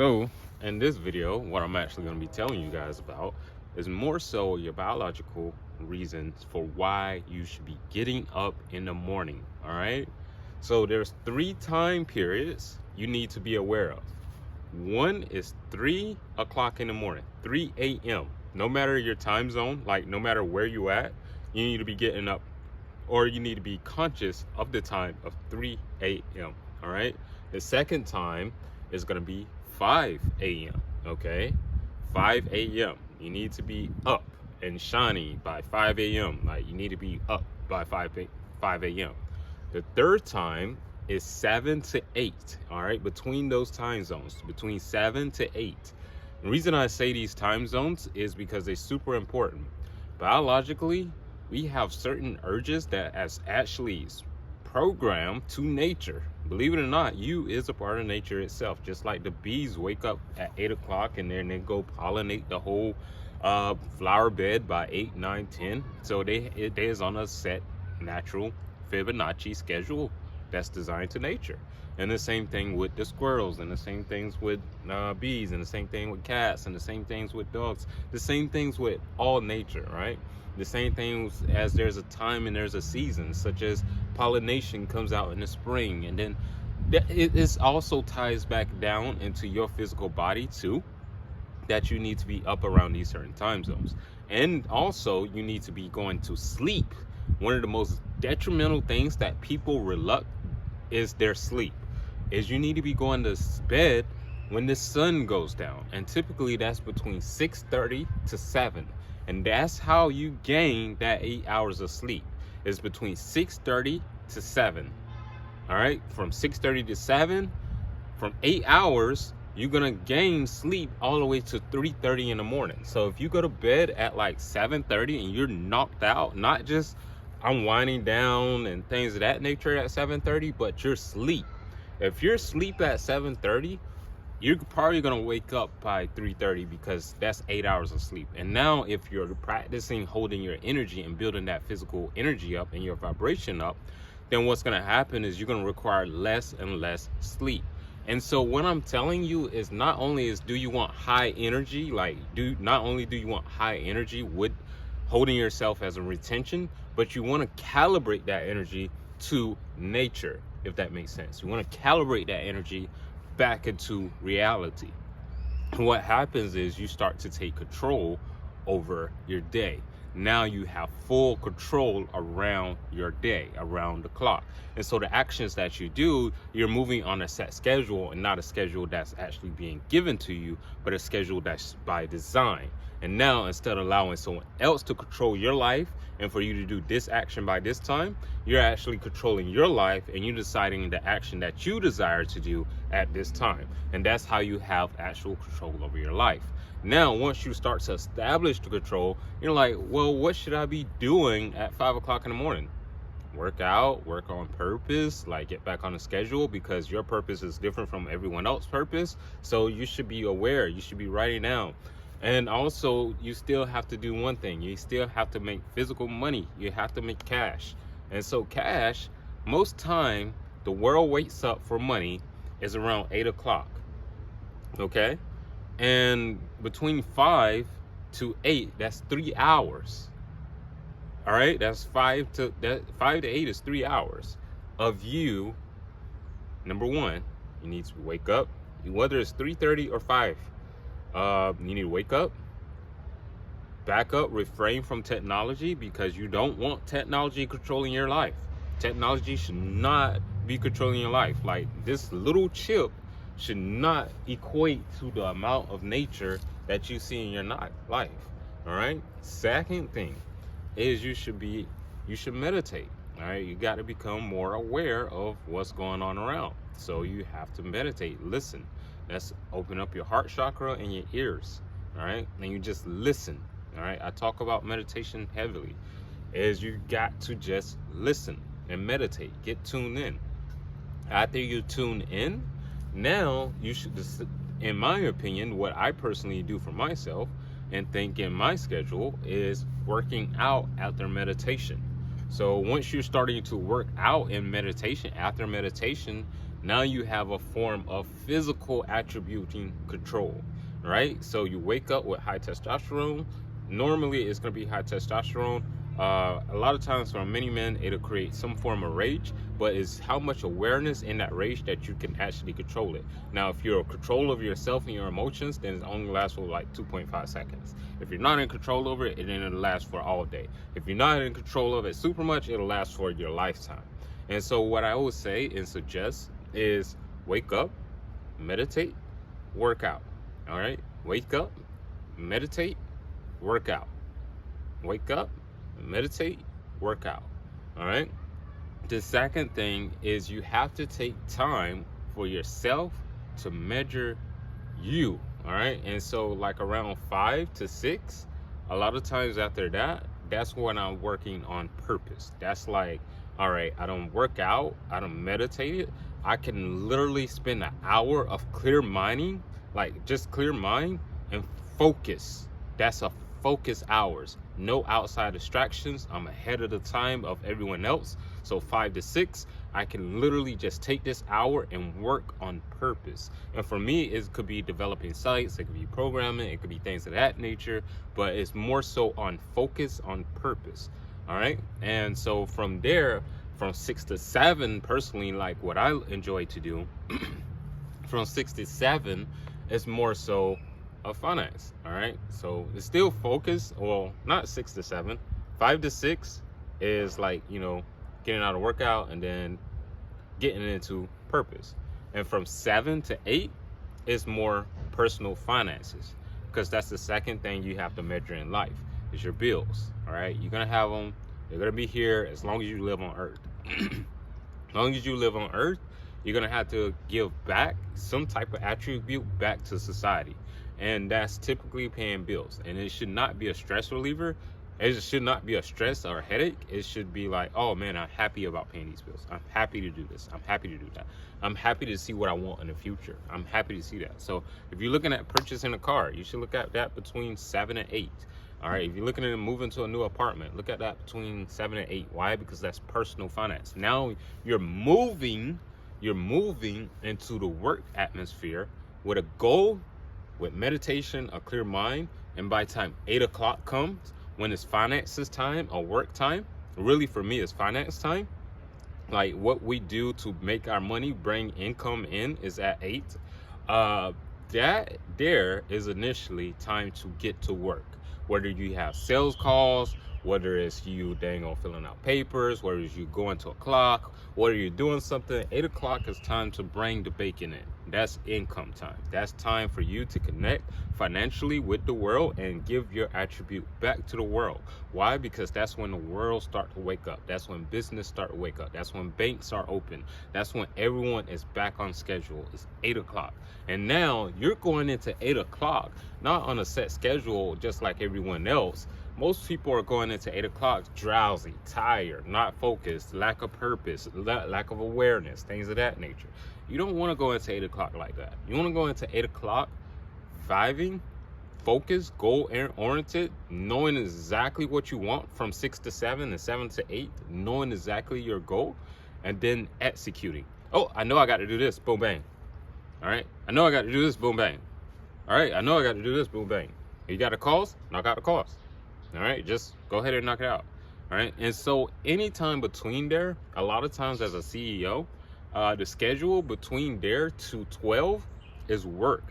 So in this video, what I'm actually going to be telling you guys about is more so your biological reasons for why you should be getting up in the morning. All right. So there's 3 time periods you need to be aware of. One is 3 o'clock in the morning, 3 a.m. No matter your time zone, like no matter where you at, you need to be getting up, or you need to be conscious of the time of 3 a.m. All right. The second time is going to be 5 a.m. Okay, 5 a.m. You need to be up and shiny by 5 a.m. Like you need to be up by 5 a.m. The third time is 7 to 8. All right, between those time zones, between 7 to 8. The reason I say these time zones is because they're super important. Biologically, we have certain urges that as actually programmed to nature. Believe it or not, you is a part of nature itself. Just like the bees wake up at 8 o'clock and then they go pollinate the whole flower bed by 8, 9, 10. So it is on a set natural Fibonacci schedule that's designed to nature. And the same thing with the squirrels, and the same things with bees, and the same thing with cats, and the same things with dogs, the same things with all nature, right? The same things as there's a time and there's a season, such as pollination comes out in the spring, and then it also ties back down into your physical body too, that you need to be up around these certain time zones. And also you need to be going to sleep. One of the most detrimental things that people reluct is their sleep. Is you need to be going to bed when the sun goes down, and typically that's between 6:30 to 7, and that's how you gain that 8 hours of sleep. Is between 6:30 to 7. All right, from 6:30 to 7, from 8 hours, you're gonna gain sleep all the way to 3:30 in the morning. So if you go to bed at like 7:30 and you're knocked out, not just unwinding down and things of that nature at 7:30, but your sleep. If you're asleep at 7:30, you're probably gonna wake up by 3:30, because that's 8 hours of sleep. And now if you're practicing holding your energy and building that physical energy up and your vibration up, then what's gonna happen is you're gonna require less and less sleep. And so what I'm telling you is, not only is do you want high energy, not only do you want high energy with holding yourself as a retention, but you want to calibrate that energy to nature, if that makes sense. You want to calibrate that energy back into reality. And what happens is you start to take control over your day. Now you have full control around your day, around the clock. And so the actions that you do, you're moving on a set schedule, and not a schedule that's actually being given to you, but a schedule that's by design. And now, instead of allowing someone else to control your life and for you to do this action by this time, you're actually controlling your life, and you're deciding the action that you desire to do at this time. And that's how you have actual control over your life. Now, once you start to establish the control, you're like, well, what should I be doing at 5 o'clock in the morning? Work out, work on purpose, like get back on the schedule, because your purpose is different from everyone else's purpose. So you should be aware, you should be writing down. And also, you still have to do one thing. You still have to make physical money. You have to make cash. And so cash, most time, the world wakes up for money is around 8 o'clock. Okay? And between 5 to 8, that's 3 hours. All right? That's 5 to 8 is 3 hours of you. Number one, you need to wake up, whether it's 3:30 or 5. You need to wake up, back up, refrain from technology, because you don't want technology controlling your life. Technology should not be controlling your life. Like, this little chip should not equate to the amount of nature that you see in your life. All right. Second thing is you should meditate. All right. You got to become more aware of what's going on around. So you have to meditate, listen. That's open up your heart chakra and your ears. All right. And you just listen. All right. I talk about meditation heavily. Is you got to just listen and meditate, get tuned in. After you tune in, now you should just, in my opinion, what I personally do for myself and think in my schedule is working out after meditation. So once you're starting to work out in meditation, after meditation, Now you have a form of physical attributing control, right? So you wake up with high testosterone. Normally it's going to be high testosterone. A lot of times for many men, it'll create some form of rage, but it's how much awareness in that rage that you can actually control it. Now, if you're in control of yourself and your emotions, then it only lasts for like 2.5 seconds. If you're not in control over it, then it'll last for all day. If you're not in control of it super much, it'll last for your lifetime. And so what I always say and suggest is wake up, meditate, work out. All right? Wake up, meditate, work out. Wake up, meditate, work out. All right? The second thing is you have to take time for yourself to measure you. All right? And so like around 5 to 6, a lot of times after that, that's when I'm working on purpose. That's like, all right, I don't work out, I don't meditate. I can literally spend an hour of clear minding, like just clear mind and focus. That's a focus hours. No outside distractions. I'm ahead of the time of everyone else. So 5 to 6, I can literally just take this hour and work on purpose. And for me, it could be developing sites, it could be programming, it could be things of that nature, but it's more so on focus, on purpose. All right. And so from there, from 6 to 7, personally, like what I enjoy to do, from 6 to 7 is more so of finance. All right. So it's still focused. Well, not 6 to 7. 5 to 6 is like, you know, getting out of workout and then getting into purpose. And from 7 to 8 is more personal finances, because that's the second thing you have to measure in life is your bills. All right. You're going to have them. They're going to be here as long as you live on earth. As long as you live on earth, you're going to have to give back some type of attribute back to society. And that's typically paying bills. And it should not be a stress reliever. It should not be a stress or a headache. It should be like, oh man, I'm happy about paying these bills. I'm happy to do this. I'm happy to do that. I'm happy to see what I want in the future. I'm happy to see that. So if you're looking at purchasing a car, you should look at that between 7 and 8. All right, if you're looking at moving to a new apartment, look at that between 7 and 8. Why? Because that's personal finance. Now you're moving into the work atmosphere with a goal, with meditation, a clear mind. And by the time 8 o'clock comes, when it's finances time or work time, really for me it's finance time. Like what we do to make our money bring income in is at 8. That there is initially time to get to work. Whether you have sales calls, whether it's you dang on filling out papers, whether it's you going to a clock, whether you're doing something, 8 o'clock is time to bring the bacon in. That's income time. That's time for you to connect financially with the world and give your attribute back to the world. Why? Because that's when the world start to wake up. That's when business start to wake up. That's when banks are open. That's when everyone is back on schedule. It's 8 o'clock. And now you're going into 8 o'clock, not on a set schedule just like everyone else. Most people are going into 8 o'clock drowsy, tired, not focused, lack of purpose, lack of awareness, things of that nature. You don't want to go into 8 o'clock like that. You want to go into 8 o'clock vibing, focused, goal-oriented, knowing exactly what you want from 6 to 7 and 7 to 8, knowing exactly your goal, and then executing. Oh, I know I got to do this, boom, bang. All right. I know I got to do this, boom, bang. All right. I know I got to do this, boom, bang. You got the calls? Knock out the calls. All right. Just go ahead and knock it out. All right. And so anytime between there, a lot of times as a CEO, the schedule between there to 12 is work.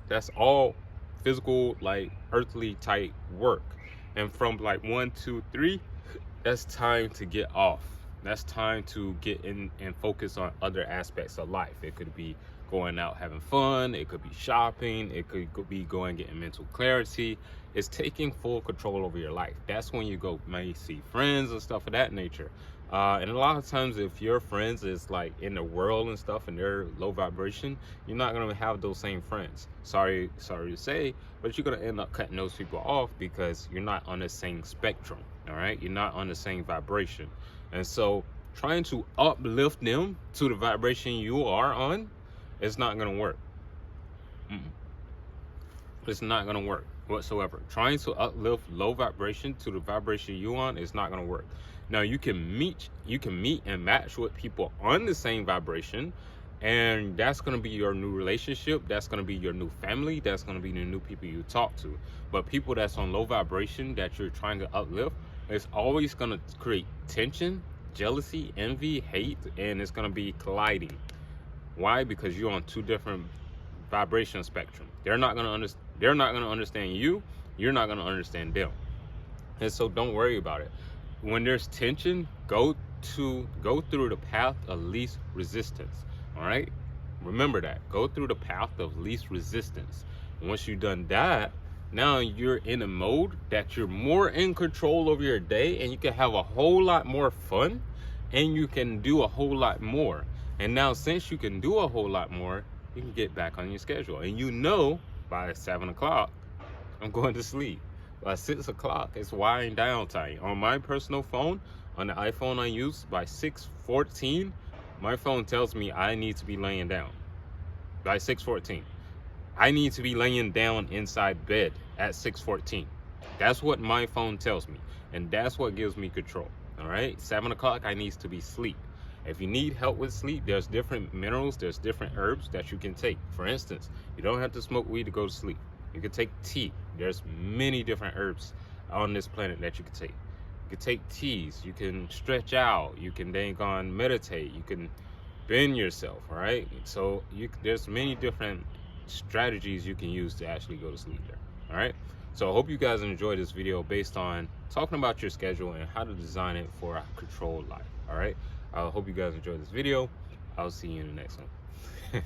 That's all physical, like earthly type work. And from like 1, 2, 3, that's time to get off. That's time to get in and focus on other aspects of life. It could be going out having fun, it could be shopping, it could be going getting mental clarity. It's taking full control over your life. That's when you go maybe see friends and stuff of that nature. And a lot of times if your friends is like in the world and stuff and they're low vibration, you're not going to have those same friends. Sorry to say, but you're going to end up cutting those people off because you're not on the same spectrum. All right, you're not on the same vibration. And so trying to uplift them to the vibration you are on, it's not going to work. It's not going to work whatsoever. Trying to uplift low vibration to the vibration you on is not going to work. Now you can meet and match with people on the same vibration, And that's going to be your new relationship. That's going to be your new family. That's going to be the new people you talk to. But people that's on low vibration that you're trying to uplift, it's always going to create tension, jealousy, envy, hate, and it's going to be colliding. Why? Because you're on two different vibration spectrum. They're not going to understand you. You're not going to understand them. And so don't worry about it. When there's tension, go through the path of least resistance. All right, remember that. Go through the path of least resistance. And once you've done that, now you're in a mode that you're more in control of your day, and you can have a whole lot more fun, and you can do a whole lot more. And now, since you can do a whole lot more, you can get back on your schedule. And you know, by 7 o'clock, I'm going to sleep. By 6 o'clock, it's winding down time. On my personal phone, on the iPhone I use, by 6:14, my phone tells me I need to be laying down. By 6:14, I need to be laying down inside bed at 6:14. That's what my phone tells me, and that's what gives me control. All right, 7 o'clock, I need to be asleep. If you need help with sleep, there's different minerals, there's different herbs that you can take. For instance, you don't have to smoke weed to go to sleep. You can take tea. There's many different herbs on this planet that you can take. You can take teas, you can stretch out, you can dang on meditate, you can bend yourself, all right? So there's many different strategies you can use to actually go to sleep there, all right? So I hope you guys enjoyed this video based on talking about your schedule and how to design it for a controlled life, all right? I hope you guys enjoyed this video. I'll see you in the next one.